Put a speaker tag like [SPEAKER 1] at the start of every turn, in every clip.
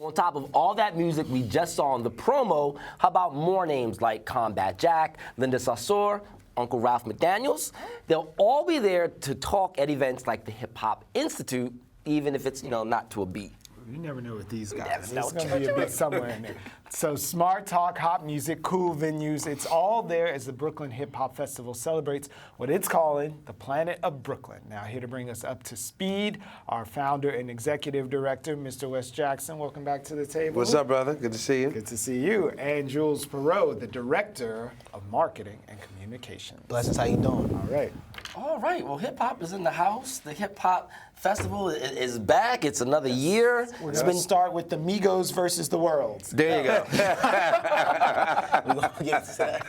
[SPEAKER 1] On top of all that music we just saw in the promo, how about more names like Combat Jack, Linda Sarsour, Uncle Ralph McDaniels? They'll all be there to talk at events like the Hip Hop Institute, even if it's, not to a beat.
[SPEAKER 2] You never know with these guys.
[SPEAKER 1] never know.
[SPEAKER 2] There's going to be a bit somewhere in there. So smart talk, hot music, cool venues, it's all there as the Brooklyn Hip Hop Festival celebrates what it's calling the Planet of Brooklyn. Now here to bring us up to speed, our founder and executive director, Mr. Wes Jackson. Welcome back to the table.
[SPEAKER 3] What's up, brother? Good to see you.
[SPEAKER 2] Good to see you. And Juels Pierrot, the director of marketing and communications.
[SPEAKER 4] Blessings, how you doing?
[SPEAKER 2] All right.
[SPEAKER 1] All right, well, hip hop is in the house. The Hip Hop Festival is back. It's another year.
[SPEAKER 2] We're going to start with the Migos versus the World.
[SPEAKER 1] There you go.
[SPEAKER 4] We're gonna get to that.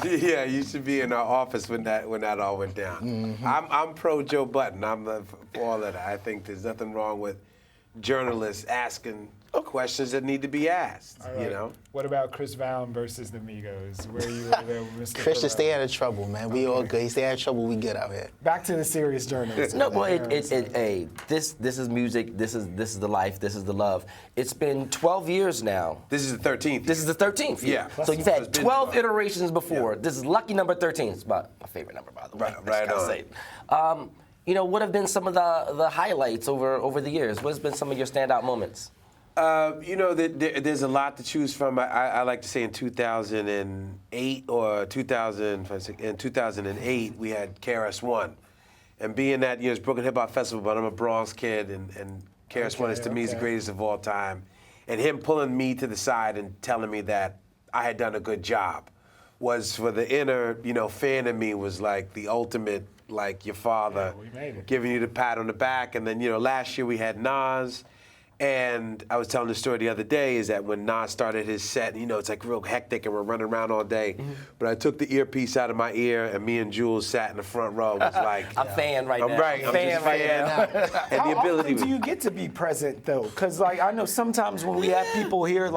[SPEAKER 3] Yeah, you should be in our office when that all went down.
[SPEAKER 4] Mm-hmm.
[SPEAKER 3] I'm pro Joe Budden. I'm for all of that. I think there's nothing wrong with journalists asking questions that need to be asked.
[SPEAKER 2] All right. What about Chris Brown versus the Migos? Where are you over there with Mr.
[SPEAKER 4] Chris
[SPEAKER 2] Pierrot?
[SPEAKER 4] just stay out of trouble, man. We all good. He stay out of trouble, we good out here.
[SPEAKER 2] Back to the serious journalism.
[SPEAKER 1] No, well, this is music. This is the life. This is the love. It's been 12 years now.
[SPEAKER 3] This is the 13th.
[SPEAKER 1] This is the 13th.
[SPEAKER 3] Yeah.
[SPEAKER 1] So you've had 12 iterations before. Yeah. This is lucky number 13. It's my favorite number, by the way.
[SPEAKER 3] Right on.
[SPEAKER 1] What have been some of the highlights over the years? What has been some of your standout moments?
[SPEAKER 3] There's a lot to choose from. I like to say in 2008 or 2008, we had KRS-One. And being that, it's Brooklyn Hip Hop Festival, but I'm a Bronx kid, and KRS-One is to me is the greatest of all time. And him pulling me to the side and telling me that I had done a good job was, for the inner, fan of me, was like the ultimate, like your father giving you the pat on the back. And then, last year we had Nas. And I was telling the story the other day is that when Nas started his set, it's like real hectic and we're running around all day. Mm-hmm. But I took the earpiece out of my ear and me and Jules sat in the front row. It was like,
[SPEAKER 1] I'm fan right now.
[SPEAKER 3] I'm right. I'm
[SPEAKER 1] fan
[SPEAKER 3] right now. And
[SPEAKER 2] How
[SPEAKER 3] the ability
[SPEAKER 2] often do you get to be present, though? Because, I know sometimes when we have people here,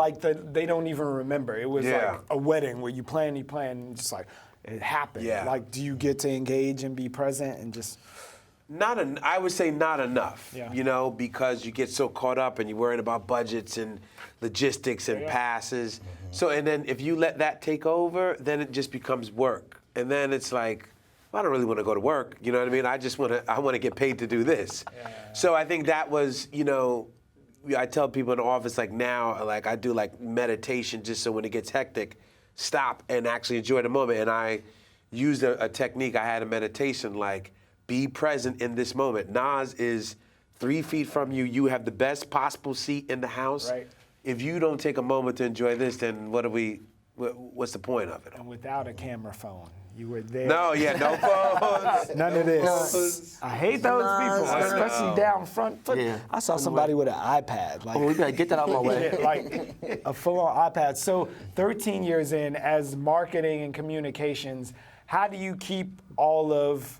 [SPEAKER 2] they don't even remember. It was like a wedding where you plan, and just like, it happened.
[SPEAKER 3] Yeah.
[SPEAKER 2] Do you get to engage and be present and just...
[SPEAKER 3] I would say not enough,
[SPEAKER 2] Yeah.
[SPEAKER 3] because you get so caught up and you're worrying about budgets and logistics and passes. Mm-hmm. So, and then if you let that take over, then it just becomes work. And then it's like, well, I don't really want to go to work. You know what I mean? I want to get paid to do this. Yeah. So I think that was, I tell people in the office, now, I do meditation just so when it gets hectic, stop and actually enjoy the moment. And I used a technique. I had a meditation be present in this moment. Nas is 3 feet from you. You have the best possible seat in the house.
[SPEAKER 2] Right.
[SPEAKER 3] If you don't take a moment to enjoy this, then what's the point of it?
[SPEAKER 2] And without a camera phone, you were there.
[SPEAKER 3] No phones.
[SPEAKER 2] None of this. I hate those people, especially down front.
[SPEAKER 1] Yeah.
[SPEAKER 2] I saw somebody with an iPad.
[SPEAKER 1] We gotta get that out of my way.
[SPEAKER 2] A full-on iPad. So 13 years in as marketing and communications, how do you keep all of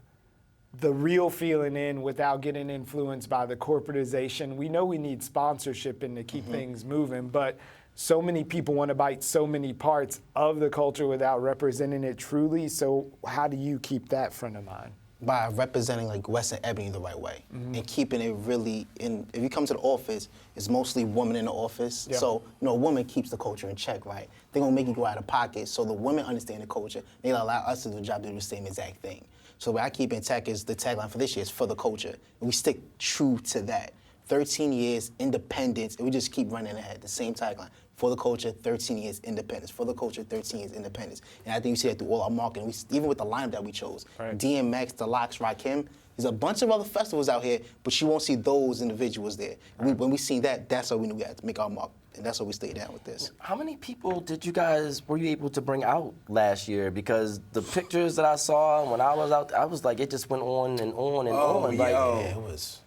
[SPEAKER 2] the real feeling in without getting influenced by the corporatization? We know we need sponsorship and to keep things moving, but so many people want to bite so many parts of the culture without representing it truly. So how do you keep that front of mind?
[SPEAKER 4] By representing Wes and Ebony the right way and keeping it really in. If you come to the office, it's mostly women in the office.
[SPEAKER 2] Yeah.
[SPEAKER 4] So, a woman keeps the culture in check, right? They're gonna make you go out of pocket. So the women understand the culture. They allow us to do the job to do the same exact thing. So what I keep intact is the tagline for this year is for the culture. And we stick true to that. 13 years, independence, and we just keep running ahead. The same tagline. For the culture, 13 years independence. For the culture, 13 years independence. And I think you see that through all our marketing. Even with the lineup that we chose. Right. DMX, The Lox, Rakim. There's a bunch of other festivals out here, but you won't see those individuals there. Right. When we seen that, that's how we knew we had to make our mark. And that's why we stayed down with this.
[SPEAKER 1] How many people were you able to bring out last year? Because the pictures that I saw when I was out, I was like, it just went on and on and on.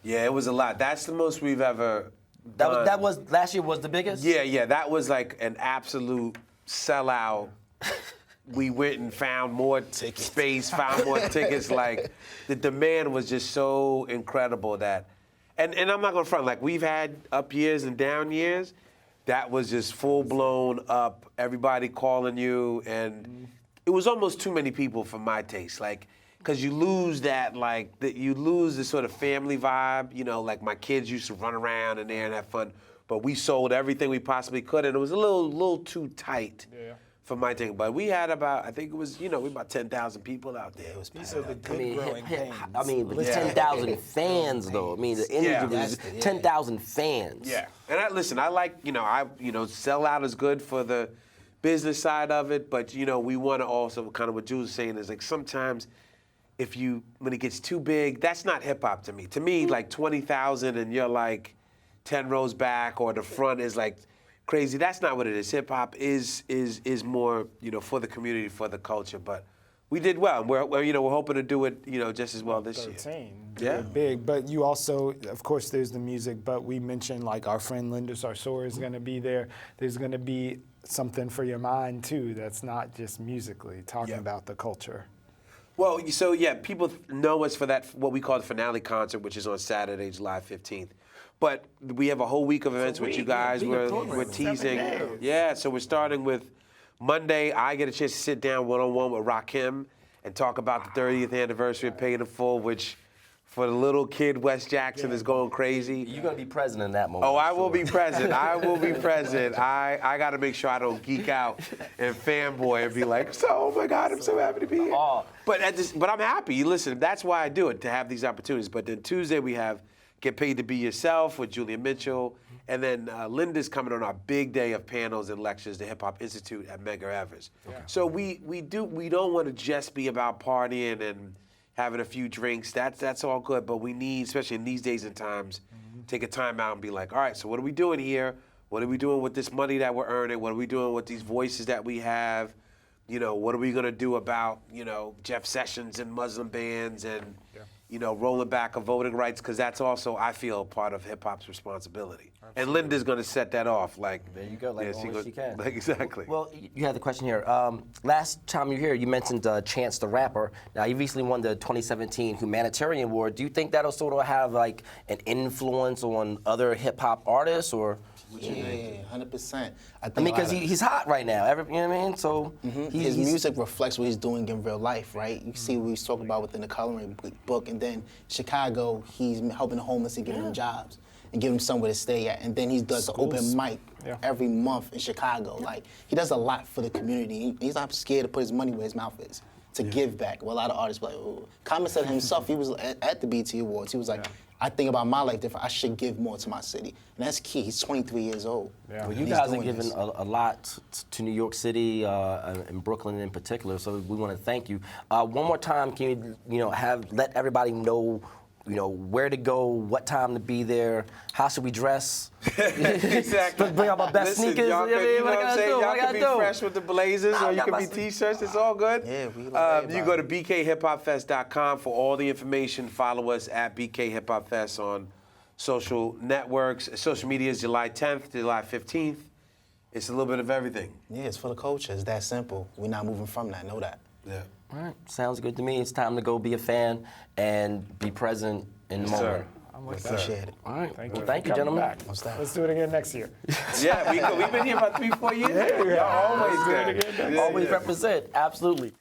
[SPEAKER 3] It was a lot. That's the most we've ever done.
[SPEAKER 1] That was last year was the biggest?
[SPEAKER 3] Yeah, that was an absolute sellout. We went and found more space, found more tickets. The demand was just so incredible that, and I'm not gonna front, we've had up years and down years. That was just full-blown up, everybody calling you, and it was almost too many people for my taste, because you lose that, you lose the sort of family vibe, my kids used to run around in there and have fun. but we sold everything we possibly could, and it was a little too tight for my thing. But we had about, I think it was, we about 10,000 people out there. It was
[SPEAKER 2] These are the
[SPEAKER 1] I mean,
[SPEAKER 2] good growing pains.
[SPEAKER 1] but 10,000 fans though. I mean, the energy was 10,000 fans.
[SPEAKER 3] Yeah, and I like, sell out is good for the business side of it, but we want to also kind of what Jules is saying is like sometimes when it gets too big, that's not hip hop to me. To me, like 20,000 and you're like 10 rows back, or the front is like crazy. That's not what it is. Hip hop is more for the community, for the culture. But we did well. We're hoping to do it just as well this year.
[SPEAKER 2] 13.
[SPEAKER 3] Yeah.
[SPEAKER 2] Big. But you also, of course, there's the music, but we mentioned like our friend Linda Sarsour is going to be there. There's going to be something for your mind too that's not just musically, talking about the culture.
[SPEAKER 3] Well, so yeah, people know us for that, what we call the finale concert, which is on Saturday, July 15th. But we have a whole week of events with you guys. We're teasing. Yeah, so we're starting with Monday. I get a chance to sit down one-on-one with Rakim and talk about the 30th anniversary of Paid in Full, which for the little kid, Wes Jackson is going crazy.
[SPEAKER 1] You're going to be present in that moment.
[SPEAKER 3] Oh, I will be present. I will be present. I got to make sure I don't geek out and fanboy and be like, oh my God, I'm so happy to be here.
[SPEAKER 1] Oh.
[SPEAKER 3] But I'm happy. Listen, that's why I do it, to have these opportunities. But then Tuesday we have Get Paid to Be Yourself with Julia Mitchell. And then Linda's coming on our big day of panels and lectures, the Hip Hop Institute at Medgar Evers. Okay. So we don't want to just be about partying and having a few drinks. That's all good, but we need, especially in these days and times, take a time out and be like, all right, so what are we doing here? What are we doing with this money that we're earning? What are we doing with these voices that we have? What are we gonna do about, Jeff Sessions and Muslim bands and, rolling back of voting rights? Because that's also, I feel, part of hip hop's responsibility. Absolutely. And Linda's gonna set that off. Like,
[SPEAKER 1] there you go, like only she can.
[SPEAKER 3] Like, exactly.
[SPEAKER 1] Well, you had the question here. Last time you were here, you mentioned Chance the Rapper. Now, you recently won the 2017 Humanitarian Award. Do you think that'll sort of have like an influence on other hip hop artists, or?
[SPEAKER 4] Yeah, 100%.
[SPEAKER 1] I mean, because he's hot right now. You know what I mean? So
[SPEAKER 4] his music reflects what he's doing in real life, right? You see what he's talking about within the coloring book, and then Chicago, he's helping the homeless and giving them jobs and giving them somewhere to stay at. And then he does the open mic every month in Chicago. Like, he does a lot for the community. He's not scared to put his money where his mouth is, to give back. Well, a lot of artists were like, oh. Common said himself, he was at the BET Awards, he was like, I think about my life different. I should give more to my city. And that's key. He's 23 years old.
[SPEAKER 1] Yeah. Well, you guys are giving a lot to New York City and Brooklyn in particular, so we want to thank you. One more time, can you let everybody know where to go, what time to be there, how should we dress?
[SPEAKER 3] Exactly.
[SPEAKER 1] Bring out my best sneakers.
[SPEAKER 3] Y'all can be fresh with the blazers, or you can be t-shirts. It's all good.
[SPEAKER 4] Yeah, we love
[SPEAKER 3] you go to bkhiphopfest.com for all the information. Follow us at BK Hip Hop Fest on social networks. Social media is July 10th to July 15th. It's a little bit of everything.
[SPEAKER 4] Yeah, it's for the culture. It's that simple. We're not moving from that. Know that.
[SPEAKER 3] Yeah.
[SPEAKER 1] All right, sounds good to me. It's time to go be a fan and be present in the moment.
[SPEAKER 2] I'm with
[SPEAKER 4] Appreciate it.
[SPEAKER 1] All right,
[SPEAKER 2] Thank you,
[SPEAKER 1] gentlemen.
[SPEAKER 2] back. Let's do it again next year.
[SPEAKER 3] Yeah, we've been here about 3-4 years.
[SPEAKER 2] Yeah,
[SPEAKER 3] Always
[SPEAKER 2] do it
[SPEAKER 3] good.
[SPEAKER 2] again next
[SPEAKER 1] Always represent, absolutely.